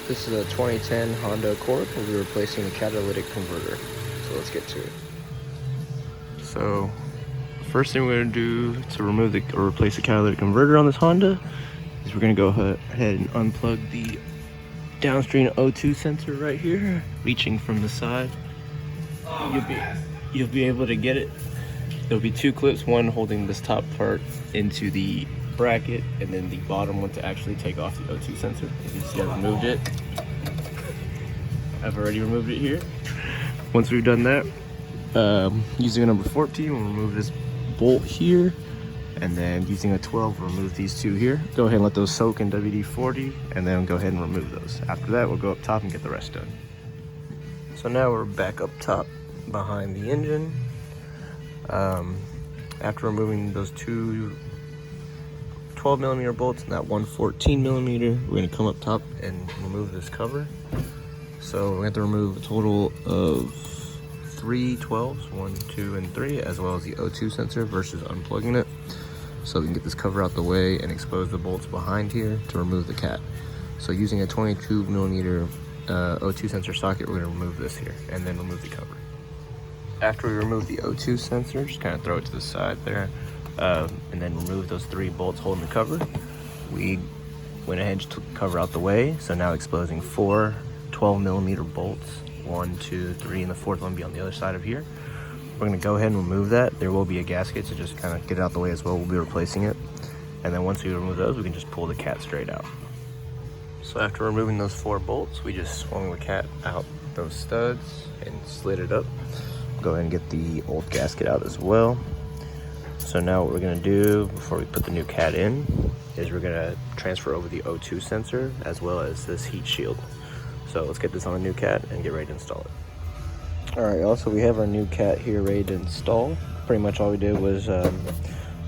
This is a 2010 Honda Accord. We'll be replacing the catalytic converter. So let's get to it. So first thing we're going to do to remove or replace the catalytic converter on this Honda is we're going to go ahead and unplug the downstream O2 sensor right here, reaching from the side. You'll be able to get it. There'll be two clips, one holding this top part into the bracket and then the bottom one to actually take off the O2 sensor. You see I've removed it. I've already removed it here. Once we've done that, using a number 14, we'll remove this bolt here, and then using a 12, we'll remove these two here. Go ahead and let those soak in WD-40, and then go ahead and remove those. After that, we'll go up top and get the rest done. So now we're back up top behind the engine. After removing those two 12mm bolts and that one 14mm, we're going to come up top and remove this cover. So we're going to have to remove a total of 3 12s, 1, 2, and 3, as well as the O2 sensor versus unplugging it. So we can get this cover out the way and expose the bolts behind here to remove the cat. So using a 22mm O2 sensor socket, we're going to remove this here and then remove the cover. After we remove the O2 sensor, just kind of throw it to the side there, and then remove those 3 bolts holding the cover. We went ahead and just took the cover out the way, so now exposing 4 12mm bolts, 1, 2, 3, and the 4th one be on the other side of here. We're going to go ahead and remove that. There will be a gasket, so just kind of get it out the way as well. We'll be replacing it, and then once we remove those, we can just pull the cat straight out. So after removing those 4 bolts, we just swung the cat out those studs and slid it up. Go ahead and get the old gasket out as well. So now what we're going to do before we put the new cat in is we're going to transfer over the O2 sensor as well as this heat shield. So let's get this on a new cat and get ready to install it. Alright y'all, so we have our new cat here ready to install. Pretty much all we did was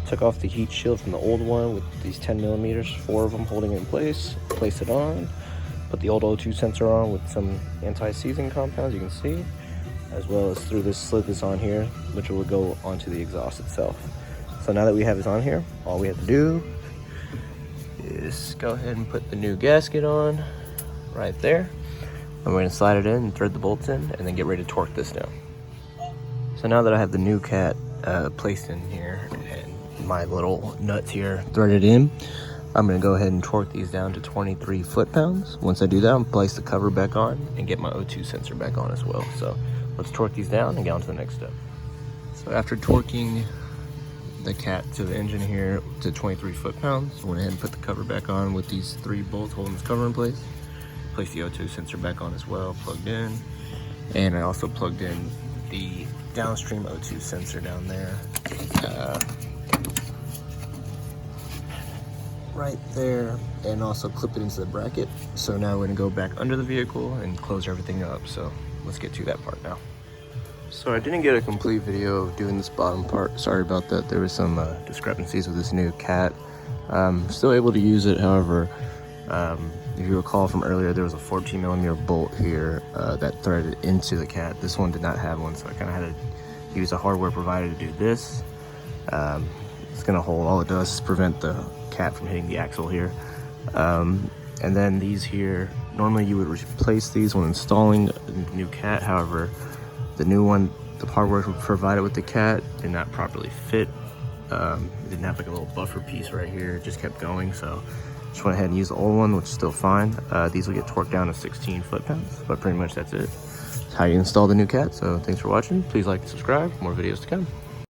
took off the heat shield from the old one with these 10mm, 4 of them holding it in place, place it on, put the old O2 sensor on with some anti-seizing compounds you can see, as well as through this slid this on here, which will go onto the exhaust itself. So now that we have this on here, all we have to do is go ahead and put the new gasket on right there. And we're going to slide it in and thread the bolts in and then get ready to torque this down. So now that I have the new cat placed in here and my little nuts here threaded in, I'm going to go ahead and torque these down to 23 foot-pounds. Once I do that, I'm going to place the cover back on and get my O2 sensor back on as well. So let's torque these down and get on to the next step. So after torquing the cat to the engine here to 23 foot-pounds, I went ahead and put the cover back on with these 3 bolts holding this cover in place. Place the O2 sensor back on as well, plugged in. And I also plugged in the downstream O2 sensor down there. Right there, and also clip it into the bracket. So now we're gonna go back under the vehicle and close everything up. So let's get to that part now. So I didn't get a complete video of doing this bottom part. Sorry about that. There was some discrepancies with this new cat. Still able to use it, however, if you recall from earlier, there was a 14mm bolt here that threaded into the cat. This one did not have one, so I kind of had to use a hardware provider to do this. It's gonna hold, all it does is prevent the cat from hitting the axle here. And then these here, normally you would replace these when installing a new cat. However, the new one, the hardware provided with the cat did not properly fit. It didn't have like a little buffer piece right here. It just kept going, so just went ahead and used the old one, which is still fine. These will get torqued down to 16 foot-pounds, but pretty much that's it. That's how you install the new cat. So thanks for watching. Please like and subscribe. More videos to come.